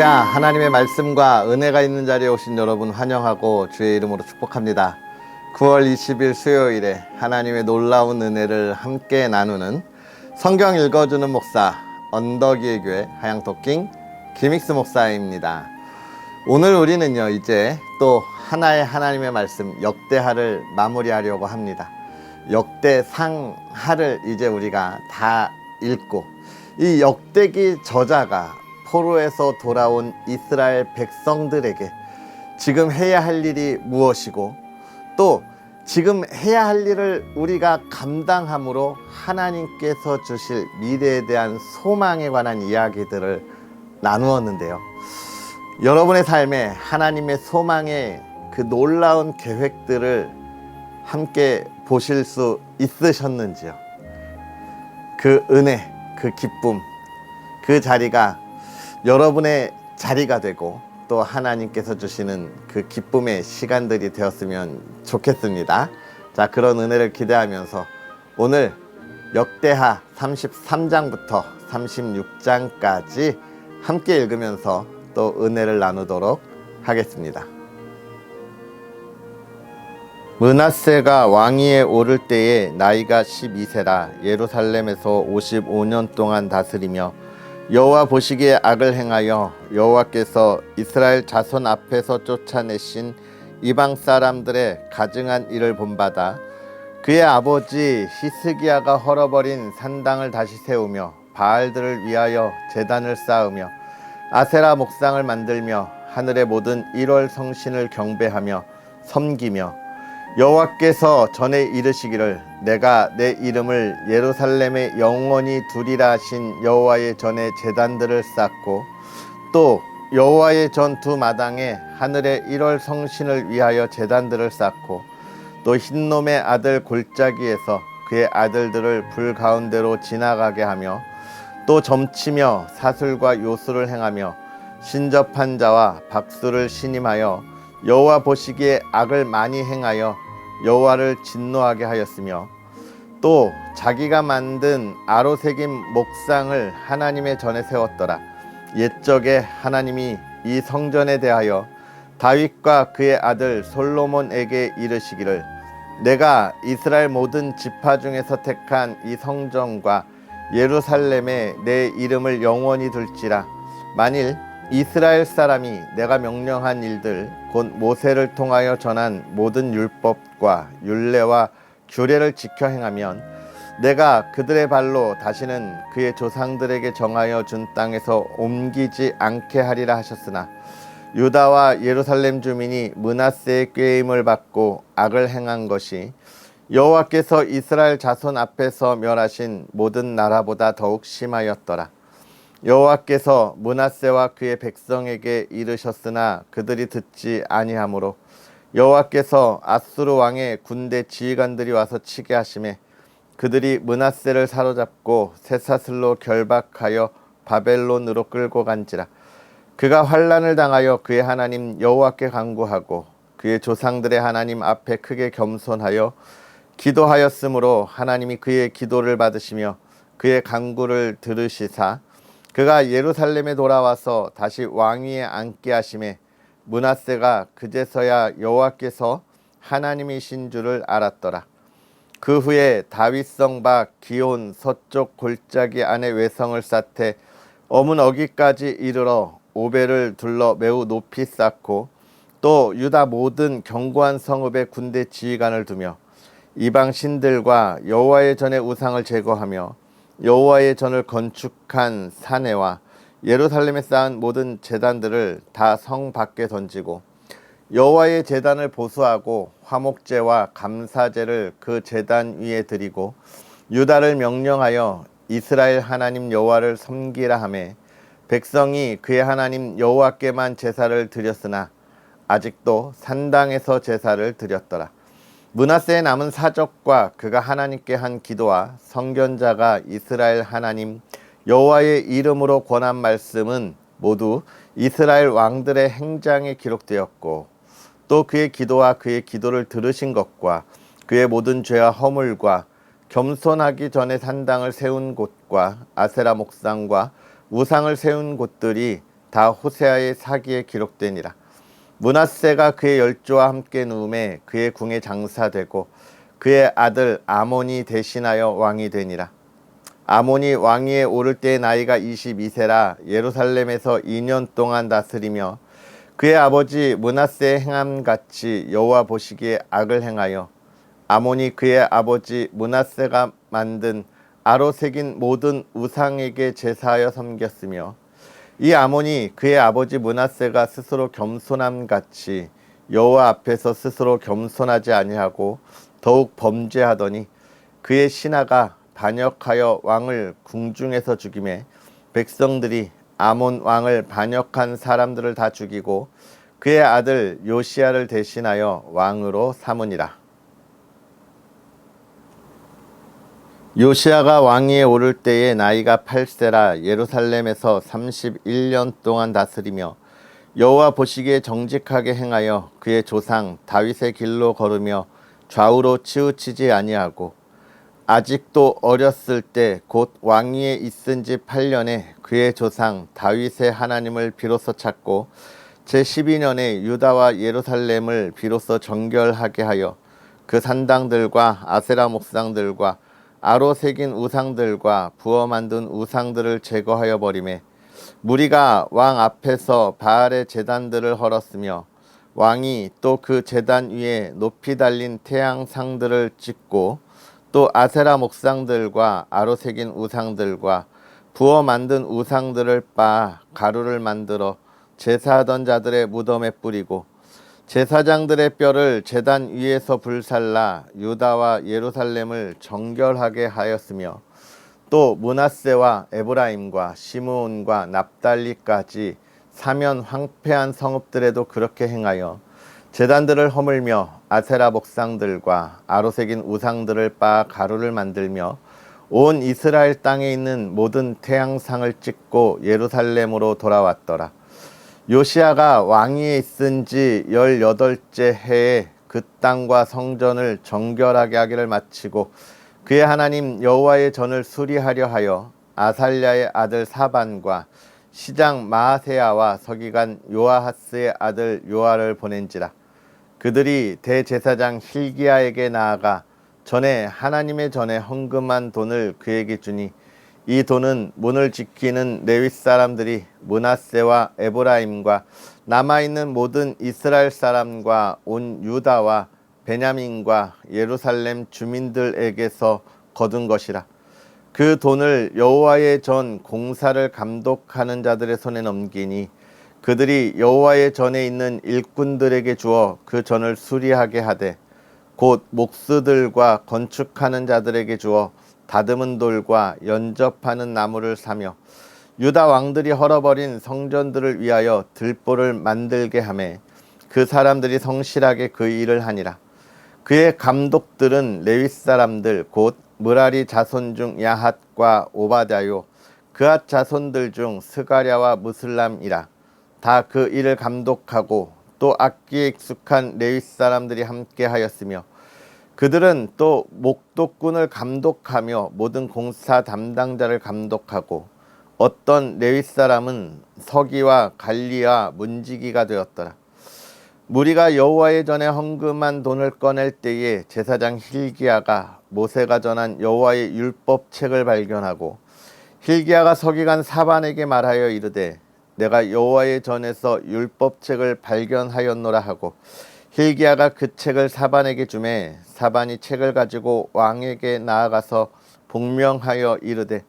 할렐루야. 하나님의 말씀과 은혜가 있는 자리에 오신 여러분 환영하고 주의 이름으로 축복합니다. 9월 20일 수요일에 하나님의 놀라운 은혜를 함께 나누는 성경 읽어주는 목사 언덕이의 교회 하양토킹 김익수 목사입니다. 오늘 우리는요 이제 또 하나의 하나님의 말씀 역대하를 마무리하려고 합니다. 역대상하를 이제 우리가 다 읽고 이 역대기 저자가 포로에서 돌아온 이스라엘 백성들에게 지금 해야 할 일이 무엇이고 또 지금 해야 할 일을 우리가 감당함으로 하나님께서 주실 미래에 대한 소망에 관한 이야기들을 나누었는데요. 여러분의 삶에 하나님의 소망의 그 놀라운 계획들을 함께 보실 수 있으셨는지요? 그 은혜, 그 기쁨, 그 자리가 여러분의 자리가 되고 또 하나님께서 주시는 그 기쁨의 시간들이 되었으면 좋겠습니다. 자, 그런 은혜를 기대하면서 오늘 역대하 33장부터 36장까지 함께 읽으면서 또 은혜를 나누도록 하겠습니다. 므낫세가 왕위에 오를 때에 나이가 12세라 예루살렘에서 55년 동안 다스리며 여호와 보시기에 악을 행하여 여호와께서 이스라엘 자손 앞에서 쫓아내신 이방 사람들의 가증한 일을 본받아 그의 아버지 히스기야가 헐어버린 산당을 다시 세우며 바알들을 위하여 제단을 쌓으며 아세라 목상을 만들며 하늘의 모든 1월 성신을 경배하며 섬기며 여호와께서 전에 이르시기를 내가 내 이름을 예루살렘에 영원히 두리라 하신 여호와의 전에 제단들을 쌓고 또 여호와의 전 두 마당에 하늘의 1월 성신을 위하여 제단들을 쌓고 또 흰놈의 아들 골짜기에서 그의 아들들을 불 가운데로 지나가게 하며 또 점치며 사술과 요술을 행하며 신접한 자와 박수를 신임하여 여호와 보시기에 악을 많이 행하여 여호와를 진노하게 하였으며 또 자기가 만든 아로새김 목상을 하나님의 전에 세웠더라. 옛적에 하나님이 이 성전에 대하여 다윗과 그의 아들 솔로몬에게 이르시기를 내가 이스라엘 모든 지파 중에서 택한 이 성전과 예루살렘에 내 이름을 영원히 둘지라. 만일 이스라엘 사람이 내가 명령한 일들 곧 모세를 통하여 전한 모든 율법과 율례와 규례를 지켜 행하면 내가 그들의 발로 다시는 그의 조상들에게 정하여 준 땅에서 옮기지 않게 하리라 하셨으나 유다와 예루살렘 주민이 므낫세의 꾀임을 받고 악을 행한 것이 여호와께서 이스라엘 자손 앞에서 멸하신 모든 나라보다 더욱 심하였더라. 여호와께서 므낫세와 그의 백성에게 이르셨으나 그들이 듣지 아니하므로 여호와께서 아수르 왕의 군대 지휘관들이 와서 치게 하시매 그들이 므낫세를 사로잡고 쇠사슬로 결박하여 바벨론으로 끌고 간지라. 그가 환난을 당하여 그의 하나님 여호와께 간구하고 그의 조상들의 하나님 앞에 크게 겸손하여 기도하였으므로 하나님이 그의 기도를 받으시며 그의 간구를 들으시사 그가 예루살렘에 돌아와서 다시 왕위에 앉게 하심에 므낫세가 그제서야 여호와께서 하나님이신 줄을 알았더라. 그 후에 다윗성 밖 기온 서쪽 골짜기 안에 외성을 쌓되 어문 어기까지 이르러 오벨을 둘러 매우 높이 쌓고 또 유다 모든 견고한 성읍에 군대 지휘관을 두며 이방 신들과 여호와의 전의 우상을 제거하며 여호와의 전을 건축한 사내와 예루살렘에 쌓은 모든 제단들을 다 성 밖에 던지고 여호와의 제단을 보수하고 화목제와 감사제를 그 제단 위에 드리고 유다를 명령하여 이스라엘 하나님 여호와를 섬기라 하매 백성이 그의 하나님 여호와께만 제사를 드렸으나 아직도 산당에서 제사를 드렸더라. 므낫세의 남은 사적과 그가 하나님께 한 기도와 선견자가 이스라엘 하나님 여호와의 이름으로 권한 말씀은 모두 이스라엘 왕들의 행장에 기록되었고 또 그의 기도와 그의 기도를 들으신 것과 그의 모든 죄와 허물과 겸손하기 전에 산당을 세운 곳과 아세라 목상과 우상을 세운 곳들이 다 호세아의 사기에 기록되니라. 므낫세가 그의 열조와 함께 누움에 그의 궁에 장사되고 그의 아들 아몬이 대신하여 왕이 되니라. 아몬이 왕위에 오를 때의 나이가 22세라 예루살렘에서 2년 동안 다스리며 그의 아버지 므낫세의 행함같이 여호와 보시기에 악을 행하여 아몬이 그의 아버지 므낫세가 만든 아로 새긴 모든 우상에게 제사하여 섬겼으며 이 아몬이 그의 아버지 므낫세가 스스로 겸손함같이 여호와 앞에서 스스로 겸손하지 아니하고 더욱 범죄하더니 그의 신하가 반역하여 왕을 궁중에서 죽이매 백성들이 아몬 왕을 반역한 사람들을 다 죽이고 그의 아들 요시야를 대신하여 왕으로 삼으니라. 요시야가 왕위에 오를 때에 나이가 8세라 예루살렘에서 31년 동안 다스리며 여호와 보시기에 정직하게 행하여 그의 조상 다윗의 길로 걸으며 좌우로 치우치지 아니하고 아직도 어렸을 때 곧 왕위에 있은 지 8년에 그의 조상 다윗의 하나님을 비로소 찾고 제12년에 유다와 예루살렘을 비로소 정결하게 하여 그 산당들과 아세라 목상들과 아로 새긴 우상들과 부어 만든 우상들을 제거하여 버리매 무리가 왕 앞에서 바알의 제단들을 헐었으며 왕이 또 그 제단 위에 높이 달린 태양상들을 찍고 또 아세라 목상들과 아로 새긴 우상들과 부어 만든 우상들을 빻아 가루를 만들어 제사하던 자들의 무덤에 뿌리고 제사장들의 뼈를 제단 위에서 불살라 유다와 예루살렘을 정결하게 하였으며 또 므낫세와 에브라임과 시므온과 납달리까지 사면 황폐한 성읍들에도 그렇게 행하여 제단들을 허물며 아세라 목상들과 아로 새긴 우상들을 빻아 가루를 만들며 온 이스라엘 땅에 있는 모든 태양상을 찍고 예루살렘으로 돌아왔더라. 요시야가 왕위에 있은 지 18째 해에 그 땅과 성전을 정결하게 하기를 마치고 그의 하나님 여호와의 전을 수리하려 하여 아살랴의 아들 사반과 시장 마아세야와 서기관 요아하스의 아들 요아를 보낸지라. 그들이 대제사장 힐기야에게 나아가 전에 하나님의 전에 헌금한 돈을 그에게 주니 이 돈은 문을 지키는 레위 사람들이 므낫세와 에브라임과 남아있는 모든 이스라엘 사람과 온 유다와 베냐민과 예루살렘 주민들에게서 거둔 것이라. 그 돈을 여호와의 전 공사를 감독하는 자들의 손에 넘기니 그들이 여호와의 전에 있는 일꾼들에게 주어 그 전을 수리하게 하되 곧 목수들과 건축하는 자들에게 주어 다듬은 돌과 연접하는 나무를 사며 유다 왕들이 헐어버린 성전들을 위하여 들보를 만들게 하매 그 사람들이 성실하게 그 일을 하니라. 그의 감독들은 레위 사람들 곧 므라리 자손 중 야핫과 오바댜요 그앗 자손들 중 스가랴와 무슬람이라. 다 그 일을 감독하고 또 악기에 익숙한 레위 사람들이 함께 하였으며 그들은 또 목독군을 감독하며 모든 공사 담당자를 감독하고 어떤 레위 사람은 서기와 관리와 문지기가 되었더라. 무리가 여호와의 전에 헌금한 돈을 꺼낼 때에 제사장 힐기야가 모세가 전한 여호와의 율법책을 발견하고 힐기야가 서기관 사반에게 말하여 이르되 내가 여호와의 전에서 율법책을 발견하였노라 하고 힐기야가 그 책을 사반에게 주매 사반이 책을 가지고 왕에게 나아가서 복명하여 이르되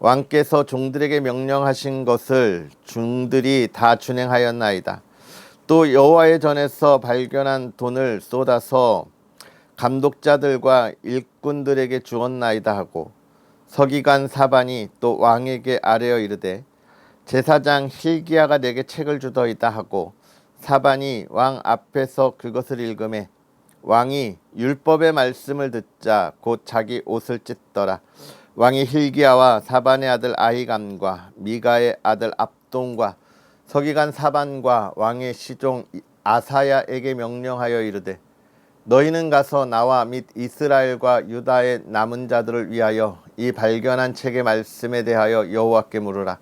왕께서 종들에게 명령하신 것을 종들이 다 준행하였나이다. 또 여호와의 전에서 발견한 돈을 쏟아서 감독자들과 일꾼들에게 주었나이다 하고 서기관 사반이 또 왕에게 아뢰어 이르되 제사장 힐기야가 내게 책을 주더이다 하고 사반이 왕 앞에서 그것을 읽음에 왕이 율법의 말씀을 듣자 곧 자기 옷을 찢더라. 왕이 힐기야와 사반의 아들 아히감과 미가의 아들 압돈과 서기관 사반과 왕의 시종 아사야에게 명령하여 이르되 너희는 가서 나와 및 이스라엘과 유다의 남은 자들을 위하여 이 발견한 책의 말씀에 대하여 여호와께 물으라.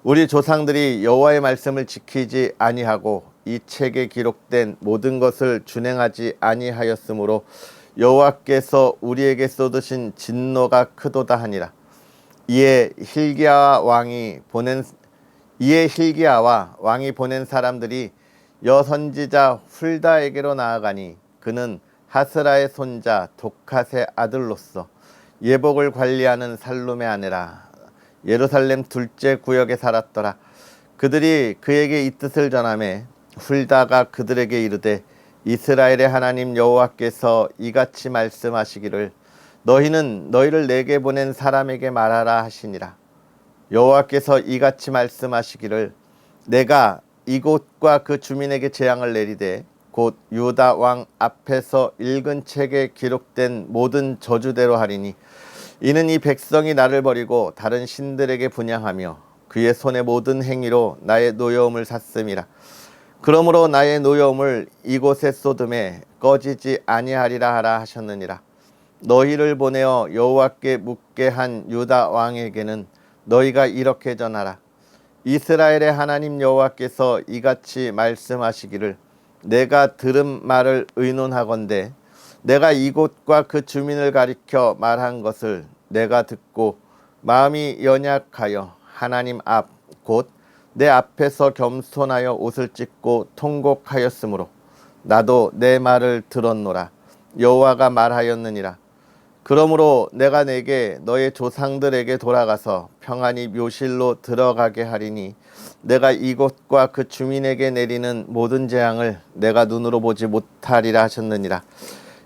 우리 조상들이 여호와의 말씀을 지키지 아니하고 이 책에 기록된 모든 것을 준행하지 아니하였으므로 여호와께서 우리에게 쏟으신 진노가 크도다 하니라. 이에 힐기야와 왕이 보낸 사람들이 여선지자 훌다에게로 나아가니 그는 하스라의 손자 독핫의 아들로서 예복을 관리하는 살룸의 아내라. 예루살렘 둘째 구역에 살았더라. 그들이 그에게 이 뜻을 전하매 훌다가 그들에게 이르되 이스라엘의 하나님 여호와께서 이같이 말씀하시기를 너희는 너희를 내게 보낸 사람에게 말하라 하시니라. 여호와께서 이같이 말씀하시기를 내가 이곳과 그 주민에게 재앙을 내리되 곧 유다 왕 앞에서 읽은 책에 기록된 모든 저주대로 하리니 이는 이 백성이 나를 버리고 다른 신들에게 분향하며 그의 손의 모든 행위로 나의 노여움을 샀음이라. 그러므로 나의 노여움을 이곳에 쏟음에 꺼지지 아니하리라 하라 하셨느니라. 너희를 보내어 여호와께 묻게 한 유다 왕에게는 너희가 이렇게 전하라. 이스라엘의 하나님 여호와께서 이같이 말씀하시기를 내가 들은 말을 의논하건대 내가 이곳과 그 주민을 가리켜 말한 것을 내가 듣고 마음이 연약하여 하나님 앞 곧 내 앞에서 겸손하여 옷을 찢고 통곡하였으므로 나도 내 말을 들었노라. 여호와가 말하였느니라. 그러므로 내가 내게 너의 조상들에게 돌아가서 평안히 묘실로 들어가게 하리니 내가 이곳과 그 주민에게 내리는 모든 재앙을 내가 눈으로 보지 못하리라 하셨느니라.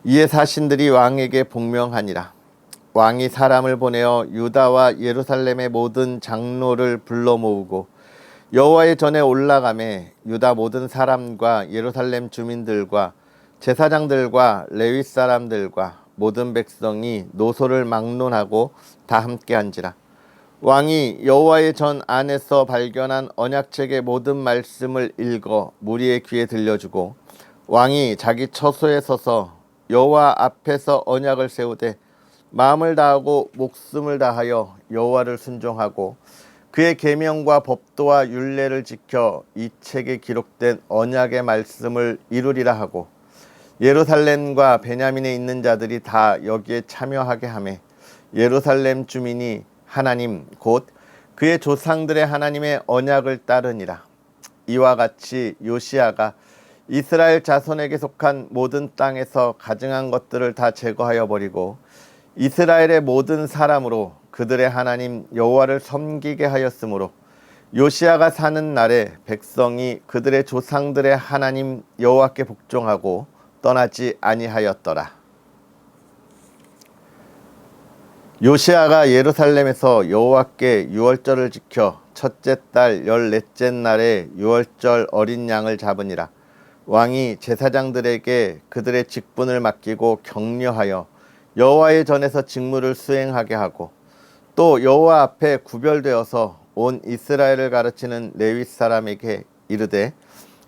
이에 사신들이 왕에게 복명하니라. 왕이 사람을 보내어 유다와 예루살렘의 모든 장로를 불러 모으고 여호와의 전에 올라가매 유다 모든 사람과 예루살렘 주민들과 제사장들과 레위 사람들과 모든 백성이 노소를 막론하고 다 함께한지라. 왕이 여호와의 전 안에서 발견한 언약책의 모든 말씀을 읽어 무리의 귀에 들려주고 왕이 자기 처소에 서서 여호와 앞에서 언약을 세우되 마음을 다하고 목숨을 다하여 여호와를 순종하고 그의 계명과 법도와 율례를 지켜 이 책에 기록된 언약의 말씀을 이루리라 하고 예루살렘과 베냐민에 있는 자들이 다 여기에 참여하게 하매 예루살렘 주민이 하나님 곧 그의 조상들의 하나님의 언약을 따르니라. 이와 같이 요시야가 이스라엘 자손에게 속한 모든 땅에서 가증한 것들을 다 제거하여 버리고 이스라엘의 모든 사람으로 그들의 하나님 여호와를 섬기게 하였으므로 요시야가 사는 날에 백성이 그들의 조상들의 하나님 여호와께 복종하고 떠나지 아니하였더라. 요시야가 예루살렘에서 여호와께 유월절을 지켜 첫째 달 14째 날에 유월절 어린 양을 잡으니라. 왕이 제사장들에게 그들의 직분을 맡기고 격려하여 여호와의 전에서 직무를 수행하게 하고 또 여호와 앞에 구별되어서 온 이스라엘을 가르치는 레위 사람에게 이르되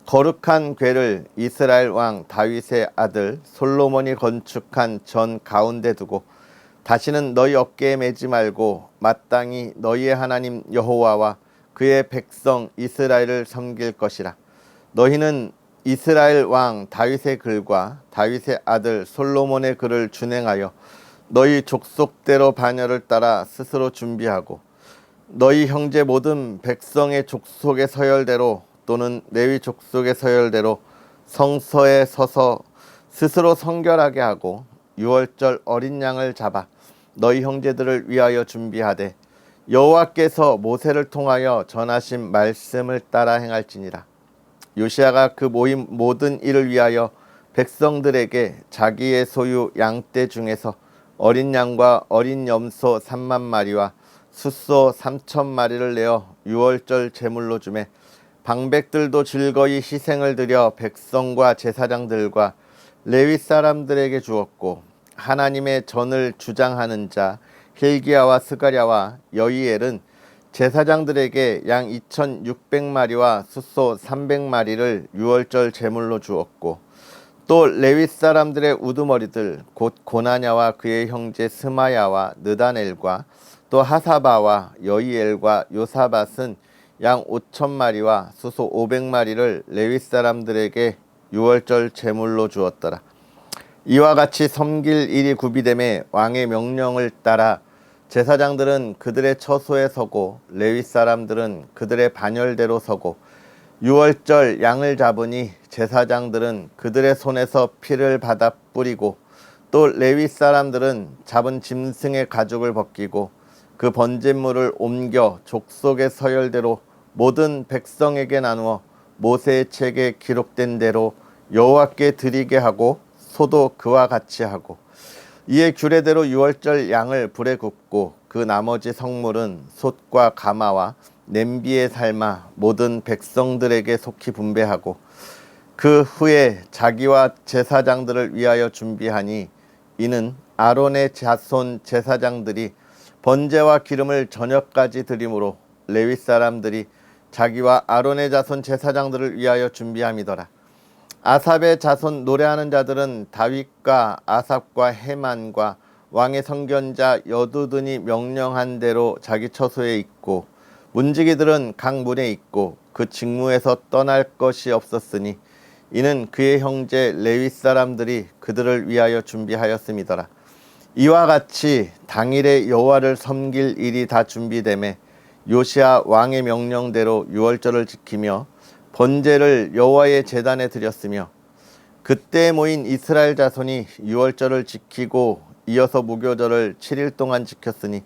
거룩한 궤를 이스라엘 왕 다윗의 아들 솔로몬이 건축한 전 가운데 두고 다시는 너희 어깨에 매지 말고 마땅히 너희의 하나님 여호와와 그의 백성 이스라엘을 섬길 것이라. 너희는 이스라엘 왕 다윗의 글과 다윗의 아들 솔로몬의 글을 준행하여 너희 족속대로 반열을 따라 스스로 준비하고 너희 형제 모든 백성의 족속의 서열대로 또는 레위 족속의 서열대로 성서에 서서 스스로 성결하게 하고 유월절 어린 양을 잡아 너희 형제들을 위하여 준비하되 여호와께서 모세를 통하여 전하신 말씀을 따라 행할지니라. 요시야가 그 모임 모든 일을 위하여 백성들에게 자기의 소유 양떼 중에서 어린 양과 어린 염소 3만 마리와 숫소 3천 마리를 내어 유월절 제물로 주매 방백들도 즐거이 희생을 드려 백성과 제사장들과 레위 사람들에게 주었고 하나님의 전을 주장하는 자 힐기야와 스가랴와 여이엘은 제사장들에게 양 2,600마리와 숫소 300마리를 유월절 제물로 주었고 또 레위 사람들의 우두머리들 곧 고나냐와 그의 형제 스마야와 느다넬과 또 하사바와 여이엘과 요사밧은 양 5,000마리와 수소 500마리를 레위 사람들에게 유월절 제물로 주었더라. 이와 같이 섬길 일이 구비됨에 왕의 명령을 따라 제사장들은 그들의 처소에 서고 레위 사람들은 그들의 반열대로 서고 유월절 양을 잡으니 제사장들은 그들의 손에서 피를 받아 뿌리고 또 레위 사람들은 잡은 짐승의 가죽을 벗기고 그 번제물을 옮겨 족속의 서열대로 모든 백성에게 나누어 모세의 책에 기록된 대로 여호와께 드리게 하고 소도 그와 같이 하고 이에 규례대로 유월절 양을 불에 굽고 그 나머지 성물은 솥과 가마와 냄비에 삶아 모든 백성들에게 속히 분배하고 그 후에 자기와 제사장들을 위하여 준비하니 이는 아론의 자손 제사장들이 번제와 기름을 저녁까지 드림으로 레위 사람들이 자기와 아론의 자손 제사장들을 위하여 준비함이더라. 아삽의 자손 노래하는 자들은 다윗과 아삽과 헤만과 왕의 선견자 여두둔이 명령한 대로 자기 처소에 있고 문지기들은 각 문에 있고 그 직무에서 떠날 것이 없었으니 이는 그의 형제 레위 사람들이 그들을 위하여 준비하였음이더라. 이와 같이 당일에 여호와를 섬길 일이 다 준비되매 요시야 왕의 명령대로 유월절을 지키며 번제를 여호와의 제단에 드렸으며 그때 모인 이스라엘 자손이 유월절을 지키고 이어서 무교절을 7일 동안 지켰으니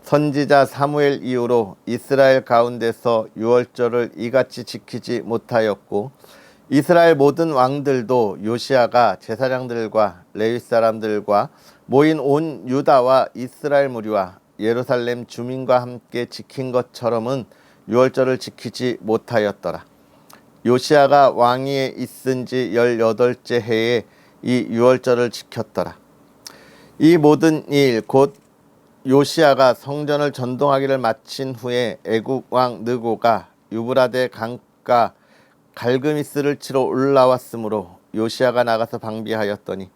선지자 사무엘 이후로 이스라엘 가운데서 유월절을 이같이 지키지 못하였고 이스라엘 모든 왕들도 요시야가 제사장들과 레위 사람들과 모인 온 유다와 이스라엘 무리와 예루살렘 주민과 함께 지킨 것처럼은 유월절을 지키지 못하였더라. 요시야가 왕위에 있은 지 18째 해에 이 유월절을 지켰더라. 이 모든 일 곧 요시야가 성전을 전동하기를 마친 후에 애굽 왕 느고가 유브라데 강가 갈그미스를 치러 올라왔으므로 요시야가 나가서 방비하였더니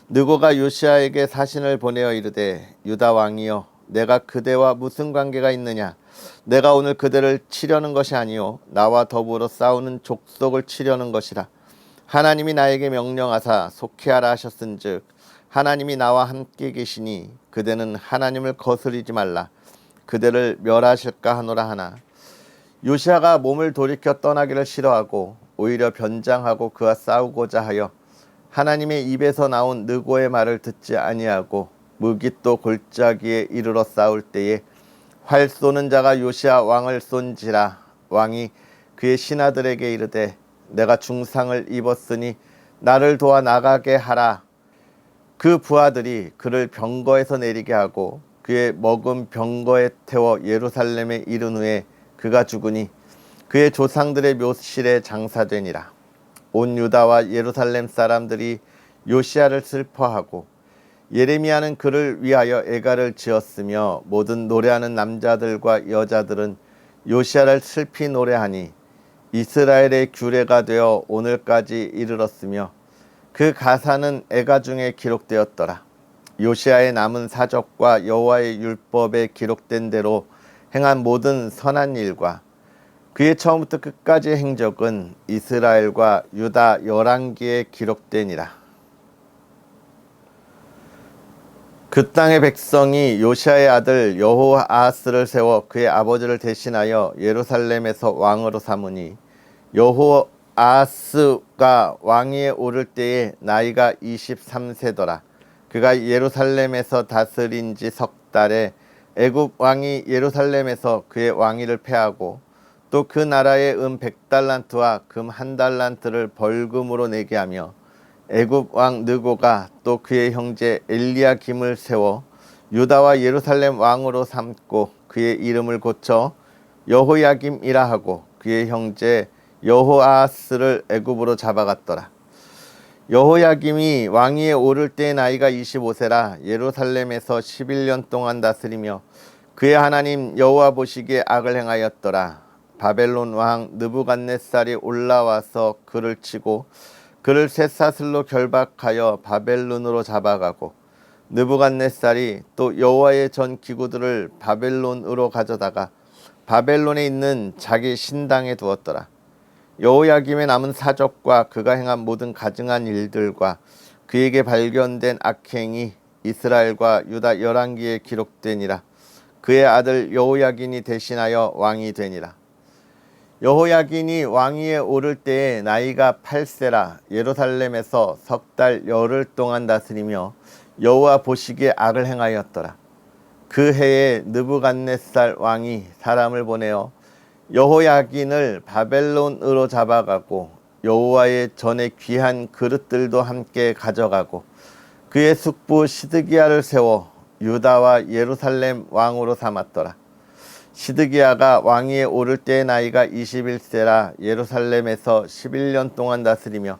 느고가 요시야에게 사신을 보내어 이르되 유다 왕이여 내가 그대와 무슨 관계가 있느냐 내가 오늘 그대를 치려는 것이 아니요 나와 더불어 싸우는 족속을 치려는 것이라. 하나님이 나에게 명령하사 속히하라 하셨은즉 하나님이 나와 함께 계시니 그대는 하나님을 거스리지 말라. 그대를 멸하실까 하노라 하나 요시야가 몸을 돌이켜 떠나기를 싫어하고 오히려 변장하고 그와 싸우고자 하여 하나님의 입에서 나온 느고의 말을 듣지 아니하고 무깃도 골짜기에 이르러 싸울 때에 활 쏘는 자가 요시야 왕을 쏜지라. 왕이 그의 신하들에게 이르되 내가 중상을 입었으니 나를 도와 나가게 하라. 그 부하들이 그를 병거에서 내리게 하고 그의 먹은 병거에 태워 예루살렘에 이른 후에 그가 죽으니 그의 조상들의 묘실에 장사되니라. 온 유다와 예루살렘 사람들이 요시야를 슬퍼하고 예레미야는 그를 위하여 애가를 지었으며 모든 노래하는 남자들과 여자들은 요시야를 슬피 노래하니 이스라엘의 규례가 되어 오늘까지 이르렀으며 그 가사는 애가 중에 기록되었더라. 요시야의 남은 사적과 여호와의 율법에 기록된 대로 행한 모든 선한 일과 그의 처음부터 끝까지의 행적은 이스라엘과 유다 열왕기에 기록되니라. 그 땅의 백성이 요시야의 아들 여호아하스를 세워 그의 아버지를 대신하여 예루살렘에서 왕으로 삼으니 여호아하스가 왕위에 오를 때에 나이가 23세더라. 그가 예루살렘에서 다스린 지 석 달에 애굽 왕이 예루살렘에서 그의 왕위를 폐하고 또 그 나라의 100달란트와 금 1달란트를 벌금으로 내게 하며 애굽 왕 느고가 또 그의 형제 엘리야김을 세워 유다와 예루살렘 왕으로 삼고 그의 이름을 고쳐 여호야김이라 하고 그의 형제 여호아하스를 애굽으로 잡아갔더라. 여호야김이 왕위에 오를 때의 나이가 25세라 예루살렘에서 11년 동안 다스리며 그의 하나님 여호와 보시기에 악을 행하였더라. 바벨론 왕 느부갓네살이 올라와서 그를 치고 그를 쇠사슬로 결박하여 바벨론으로 잡아가고 느부갓네살이 또 여호와의 전 기구들을 바벨론으로 가져다가 바벨론에 있는 자기 신당에 두었더라. 여호야김의 남은 사적과 그가 행한 모든 가증한 일들과 그에게 발견된 악행이 이스라엘과 유다 열왕기에 기록되니라. 그의 아들 여호야긴이 대신하여 왕이 되니라. 여호야긴이 왕위에 오를 때에 나이가 8세라 예루살렘에서 석 달 열흘 동안 다스리며 여호와 보시기에 악을 행하였더라. 그 해에 느부갓네살 왕이 사람을 보내어 여호야긴을 바벨론으로 잡아가고 여호와의 전에 귀한 그릇들도 함께 가져가고 그의 숙부 시드기야를 세워 유다와 예루살렘 왕으로 삼았더라. 시드기야가 왕위에 오를 때의 나이가 21세라 예루살렘에서 11년 동안 다스리며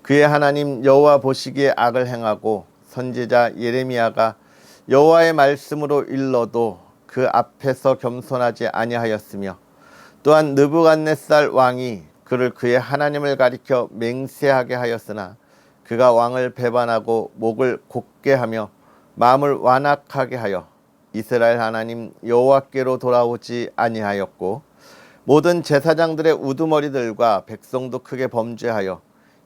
그의 하나님 여호와 보시기에 악을 행하고 선지자 예레미야가 여호와의 말씀으로 일러도 그 앞에서 겸손하지 아니하였으며 또한 느부갓네살 왕이 그를 그의 하나님을 가리켜 맹세하게 하였으나 그가 왕을 배반하고 목을 곧게 하며 마음을 완악하게 하여 이스라엘 하나님 여호와께로 돌아오지 아니하였고 모든 제사장들의 우두머리들과 백성도 크게 범죄하여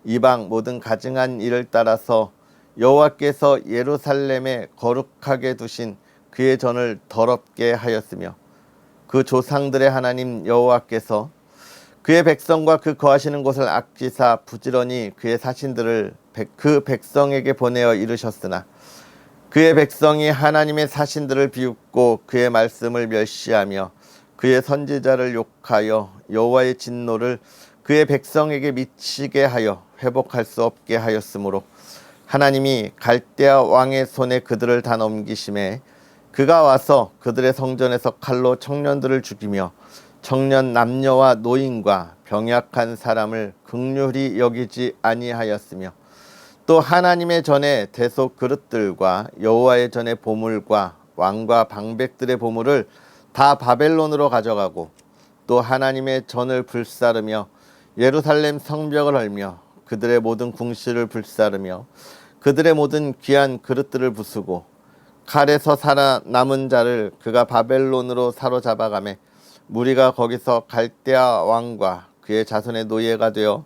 이방 모든 가증한 일을 따라서 여호와께서 예루살렘에 거룩하게 두신 그의 전을 더럽게 하였으며 그 조상들의 하나님 여호와께서 그의 백성과 그 거하시는 곳을 아끼사 부지런히 그의 사신들을 그 백성에게 보내어 이르셨으나 그의 백성이 하나님의 사신들을 비웃고 그의 말씀을 멸시하며 그의 선지자를 욕하여 여호와의 진노를 그의 백성에게 미치게 하여 회복할 수 없게 하였으므로 하나님이 갈대아 왕의 손에 그들을 다 넘기심에 그가 와서 그들의 성전에서 칼로 청년들을 죽이며 청년 남녀와 노인과 병약한 사람을 긍휼히 여기지 아니하였으며 또 하나님의 전에 대속 그릇들과 여호와의 전에 보물과 왕과 방백들의 보물을 다 바벨론으로 가져가고 또 하나님의 전을 불사르며 예루살렘 성벽을 헐며 그들의 모든 궁실을 불사르며 그들의 모든 귀한 그릇들을 부수고 칼에서 살아남은 자를 그가 바벨론으로 사로잡아가매 무리가 거기서 갈대아 왕과 그의 자손의 노예가 되어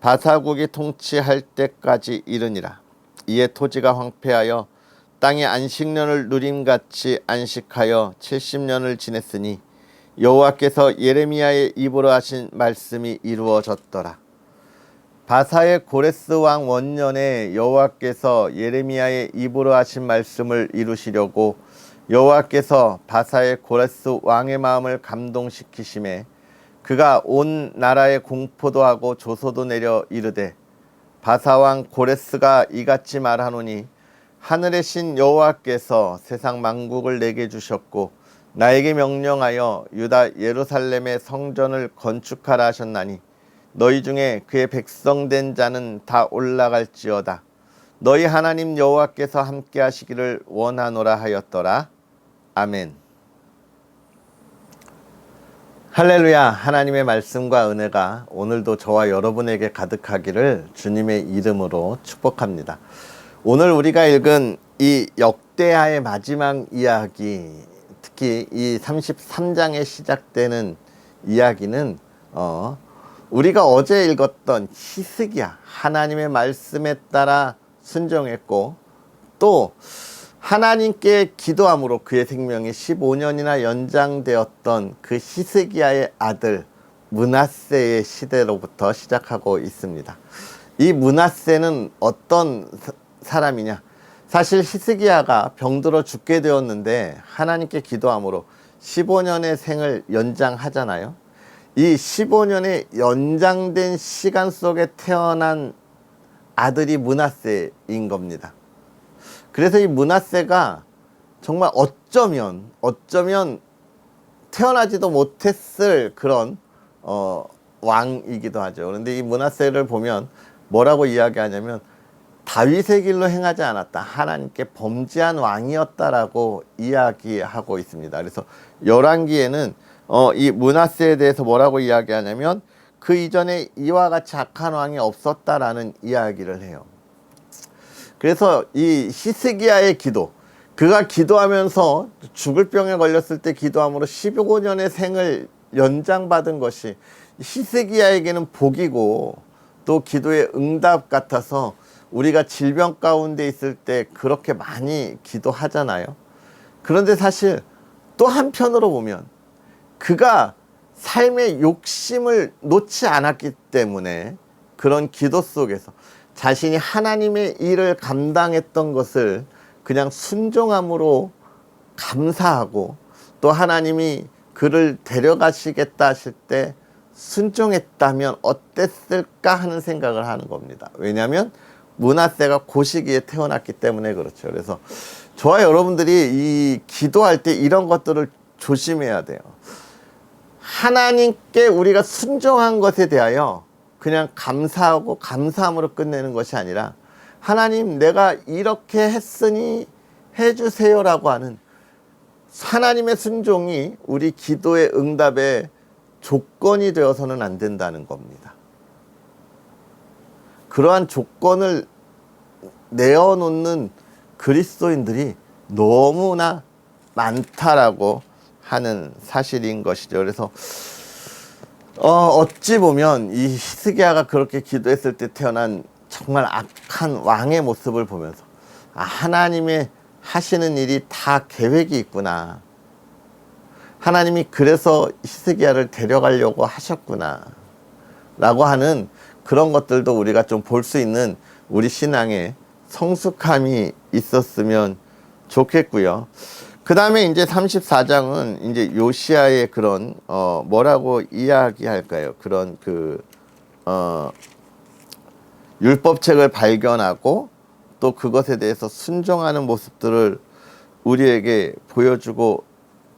바사국이 통치할 때까지 이르니라. 이에 토지가 황폐하여 땅이 안식년을 누림같이 안식하여 70년을 지냈으니 여호와께서 예레미야의 입으로 하신 말씀이 이루어졌더라. 바사의 고레스 왕 원년에 여호와께서 예레미야의 입으로 하신 말씀을 이루시려고 여호와께서 바사의 고레스 왕의 마음을 감동시키심에 그가 온 나라에 공포도 하고 조소도 내려 이르되 바사 왕 고레스가 이같이 말하노니 하늘의 신 여호와께서 세상 만국을 내게 주셨고 나에게 명령하여 유다 예루살렘의 성전을 건축하라 하셨나니 너희 중에 그의 백성 된 자는 다 올라갈지어다. 너희 하나님 여호와께서 함께 하시기를 원하노라 하였더라. 아멘. 할렐루야. 하나님의 말씀과 은혜가 오늘도 저와 여러분에게 가득하기를 주님의 이름으로 축복합니다. 오늘 우리가 읽은 이 역대하의 마지막 이야기, 특히 이 33장에 시작되는 이야기는 우리가 어제 읽었던 히스기야, 하나님의 말씀에 따라 순종했고 또 하나님께 기도함으로 그의 생명이 15년이나 연장되었던 그 히스기야의 아들 므낫세의 시대로부터 시작하고 있습니다. 이 므낫세는 어떤 사람이냐? 사실 히스기야가 병들어 죽게 되었는데 하나님께 기도함으로 15년의 생을 연장하잖아요. 이 15년의 연장된 시간 속에 태어난 아들이 므낫세인 겁니다. 그래서 이 므낫세가 정말 어쩌면 태어나지도 못했을 그런 왕이기도 하죠. 그런데 이 므낫세를 보면 뭐라고 이야기하냐면 다윗의 길로 행하지 않았다, 하나님께 범죄한 왕이었다라고 이야기하고 있습니다. 그래서 열왕기에는 이 므낫세에 대해서 뭐라고 이야기하냐면 그 이전에 이와 같이 악한 왕이 없었다라는 이야기를 해요. 그래서 이 히스기야의 기도, 그가 기도하면서 죽을 병에 걸렸을 때 기도함으로 15년의 생을 연장받은 것이 히스기야에게는 복이고 또 기도의 응답 같아서 우리가 질병 가운데 있을 때 그렇게 많이 기도하잖아요. 그런데 사실 또 한편으로 보면 그가 삶의 욕심을 놓지 않았기 때문에 그런 기도 속에서 자신이 하나님의 일을 감당했던 것을 그냥 순종함으로 감사하고 또 하나님이 그를 데려가시겠다 하실 때 순종했다면 어땠을까 하는 생각을 하는 겁니다. 왜냐하면 므낫세가 그 시기에 태어났기 때문에 그렇죠. 그래서 저와 여러분들이 이 기도할 때 이런 것들을 조심해야 돼요. 하나님께 우리가 순종한 것에 대하여 그냥 감사하고 감사함으로 끝내는 것이 아니라 하나님 내가 이렇게 했으니 해주세요 라고 하는 하나님의 순종이 우리 기도의 응답의 조건이 되어서는 안 된다는 겁니다. 그러한 조건을 내어놓는 그리스도인들이 너무나 많다라고 하는 사실인 것이죠. 그래서 어찌 보면 이 히스기야가 그렇게 기도했을 때 태어난 정말 악한 왕의 모습을 보면서 하나님의 하시는 일이 다 계획이 있구나. 하나님이 그래서 히스기야를 데려가려고 하셨구나 라고 하는 그런 것들도 우리가 좀 볼 수 있는 우리 신앙의 성숙함이 있었으면 좋겠고요. 그 다음에 이제 34장은 이제 요시야의 그런 뭐라고 이야기할까요? 그런 율법책을 발견하고 또 그것에 대해서 순종하는 모습들을 우리에게 보여주고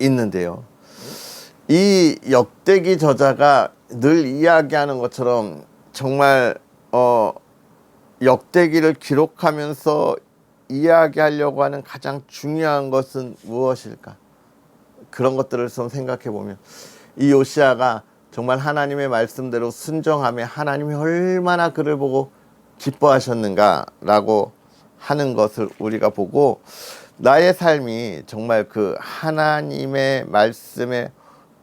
있는데요. 이 역대기 저자가 늘 이야기하는 것처럼 정말 역대기를 기록하면서 이야기하려고 하는 가장 중요한 것은 무엇일까? 그런 것들을 좀 생각해 보면 이 요시야가 정말 하나님의 말씀대로 순종하며 하나님이 얼마나 그를 보고 기뻐하셨는가라고 하는 것을 우리가 보고 나의 삶이 정말 그 하나님의 말씀에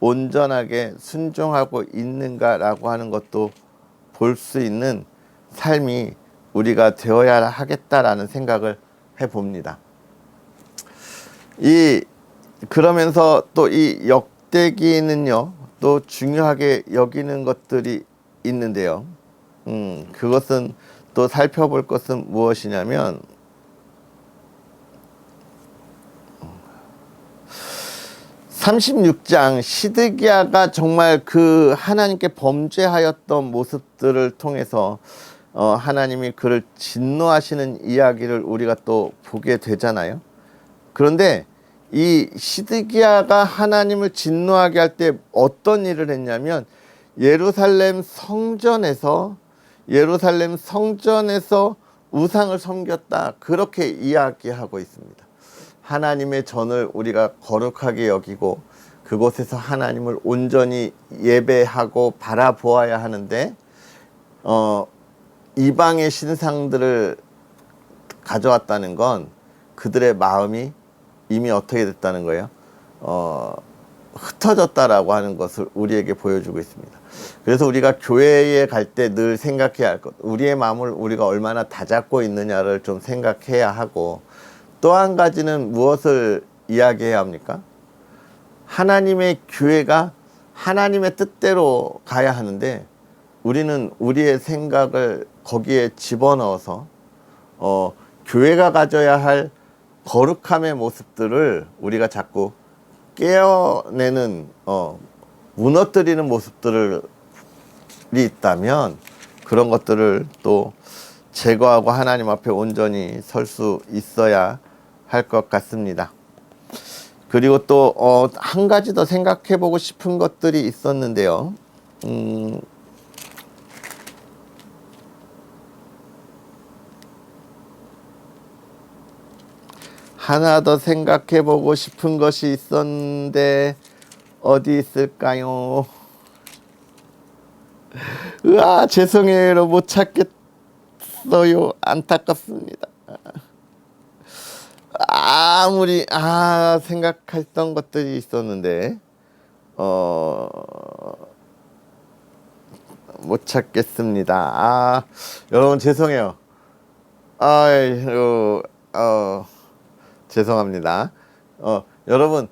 온전하게 순종하고 있는가라고 하는 것도 볼 수 있는 삶이 우리가 되어야 하겠다라는 생각을 해봅니다. 그러면서 또 이 역대기는요, 또 중요하게 여기는 것들이 있는데요. 그것은 또 살펴볼 것은 무엇이냐면 36장 시드기야가 정말 그 하나님께 범죄하였던 모습들을 통해서 하나님이 그를 진노하시는 이야기를 우리가 또 보게 되잖아요. 그런데 이 시드기야가 하나님을 진노하게 할 때 어떤 일을 했냐면 예루살렘 성전에서 우상을 섬겼다, 그렇게 이야기하고 있습니다. 하나님의 전을 우리가 거룩하게 여기고 그곳에서 하나님을 온전히 예배하고 바라보아야 하는데 이방의 신상들을 가져왔다는 건 그들의 마음이 이미 어떻게 됐다는 거예요? 흩어졌다라고 하는 것을 우리에게 보여주고 있습니다. 그래서 우리가 교회에 갈 때 늘 생각해야 할 것, 우리의 마음을 우리가 얼마나 다잡고 있느냐를 좀 생각해야 하고, 또 한 가지는 무엇을 이야기해야 합니까? 하나님의 교회가 하나님의 뜻대로 가야 하는데 우리는 우리의 생각을 거기에 집어넣어서 교회가 가져야 할 거룩함의 모습들을 우리가 자꾸 깨어내는 무너뜨리는 모습들이 있다면 그런 것들을 또 제거하고 하나님 앞에 온전히 설 수 있어야 할 것 같습니다. 그리고 또 한 가지 더 생각해 보고 싶은 것들이 있었는데요. 하나 더 생각해 보고 싶은 것이 있었는데 어디 있을까요? 으아, 죄송해요. 못 찾겠어요. 안타깝습니다. 아무리 생각했던 것들이 있었는데 못 찾겠습니다. 여러분 죄송해요. 죄송합니다. 여러분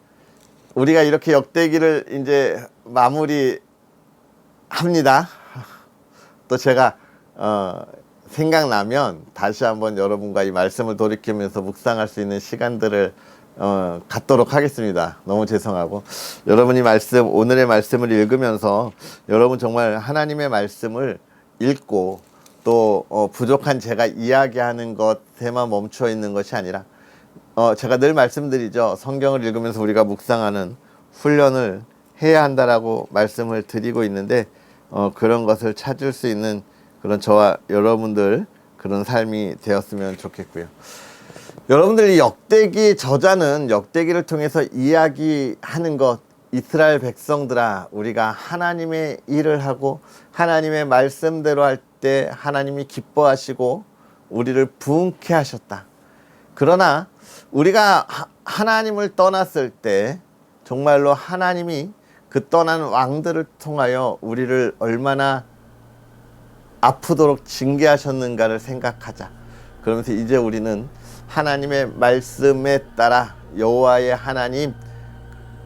우리가 이렇게 역대기를 이제 마무리 합니다. 또 제가 생각나면 다시 한번 여러분과 이 말씀을 돌이키면서 묵상할 수 있는 시간들을 갖도록 하겠습니다. 너무 죄송하고 여러분이 오늘의 말씀을 읽으면서 여러분 정말 하나님의 말씀을 읽고 또 부족한 제가 이야기하는 것에만 멈춰 있는 것이 아니라 제가 늘 말씀드리죠. 성경을 읽으면서 우리가 묵상하는 훈련을 해야 한다라고 말씀을 드리고 있는데 그런 것을 찾을 수 있는 그런 저와 여러분들 그런 삶이 되었으면 좋겠고요. 여러분들이 역대기 저자는 역대기를 통해서 이야기하는 것, 이스라엘 백성들아, 우리가 하나님의 일을 하고 하나님의 말씀대로 할 때 하나님이 기뻐하시고 우리를 부흥케 하셨다. 그러나 우리가 하나님을 떠났을 때 정말로 하나님이 그 떠난 왕들을 통하여 우리를 얼마나 아프도록 징계하셨는가를 생각하자. 그러면서 이제 우리는 하나님의 말씀에 따라 여호와의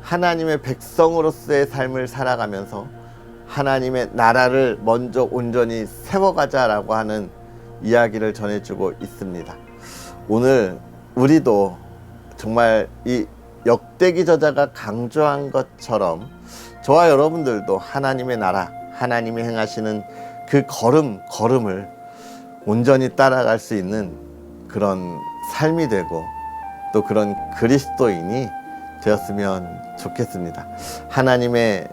하나님의 백성으로서의 삶을 살아가면서 하나님의 나라를 먼저 온전히 세워가자라고 하는 이야기를 전해주고 있습니다. 오늘 우리도 정말 이 역대기 저자가 강조한 것처럼 저와 여러분들도 하나님의 나라, 하나님이 행하시는 그 걸음을 온전히 따라갈 수 있는 그런 삶이 되고 또 그런 그리스도인이 되었으면 좋겠습니다. 하나님의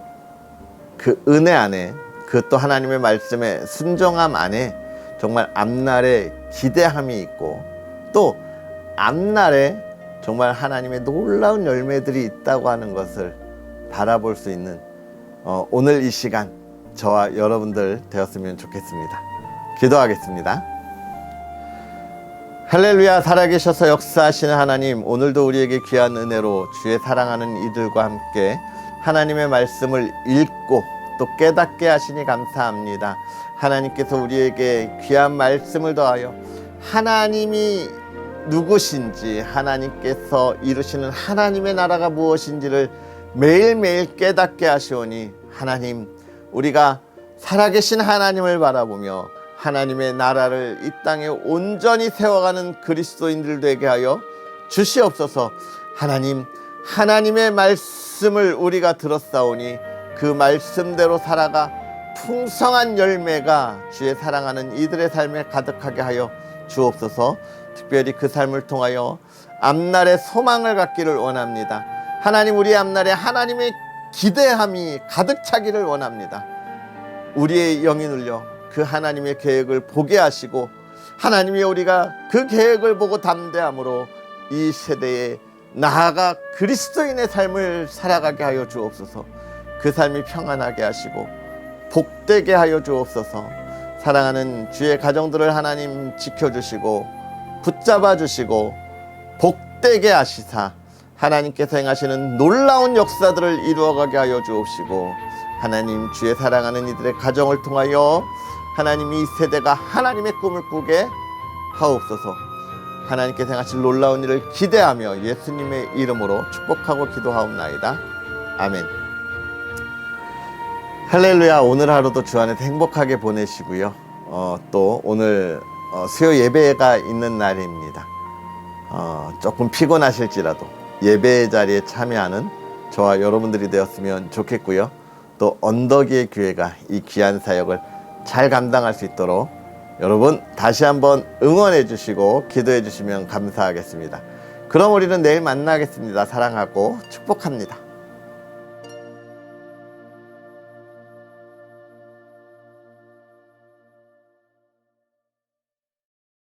그 은혜 안에, 그 또 하나님의 말씀의 순종함 안에 정말 앞날에 기대함이 있고 또 앞날에 정말 하나님의 놀라운 열매들이 있다고 하는 것을 바라볼 수 있는 오늘 이 시간 저와 여러분들 되었으면 좋겠습니다. 기도하겠습니다. 할렐루야. 살아계셔서 역사하시는 하나님, 오늘도 우리에게 귀한 은혜로 주의 사랑하는 이들과 함께 하나님의 말씀을 읽고 또 깨닫게 하시니 감사합니다. 하나님께서 우리에게 귀한 말씀을 더하여 하나님이 누구신지, 하나님께서 이루시는 하나님의 나라가 무엇인지를 매일매일 깨닫게 하시오니 하나님, 우리가 살아계신 하나님을 바라보며 하나님의 나라를 이 땅에 온전히 세워가는 그리스도인들 되게 하여 주시옵소서. 하나님, 하나님의 말씀을 우리가 들었사오니 그 말씀대로 살아가 풍성한 열매가 주의 사랑하는 이들의 삶에 가득하게 하여 주옵소서. 특별히 그 삶을 통하여 앞날의 소망을 갖기를 원합니다. 하나님, 우리 앞날에 하나님의 기대함이 가득 차기를 원합니다. 우리의 영이 눌려 그 하나님의 계획을 보게 하시고 하나님이 우리가 그 계획을 보고 담대함으로 이 세대에 나아가 그리스도인의 삶을 살아가게 하여 주옵소서. 그 삶이 평안하게 하시고 복되게 하여 주옵소서. 사랑하는 주의 가정들을 하나님 지켜주시고 붙잡아 주시고 복되게 하시사 하나님께서 행하시는 놀라운 역사들을 이루어가게 하여 주옵시고 하나님, 주의 사랑하는 이들의 가정을 통하여 하나님 이 세대가 하나님의 꿈을 꾸게 하옵소서. 하나님께서 행하실 놀라운 일을 기대하며 예수님의 이름으로 축복하고 기도하옵나이다. 아멘. 할렐루야. 오늘 하루도 주 안에서 행복하게 보내시고요. 또 오늘 수요 예배가 있는 날입니다. 조금 피곤하실지라도 예배 자리에 참여하는 저와 여러분들이 되었으면 좋겠고요. 또 언덕이의 교회가 이 귀한 사역을 잘 감당할 수 있도록 여러분 다시 한번 응원해 주시고 기도해 주시면 감사하겠습니다. 그럼 우리는 내일 만나겠습니다. 사랑하고 축복합니다.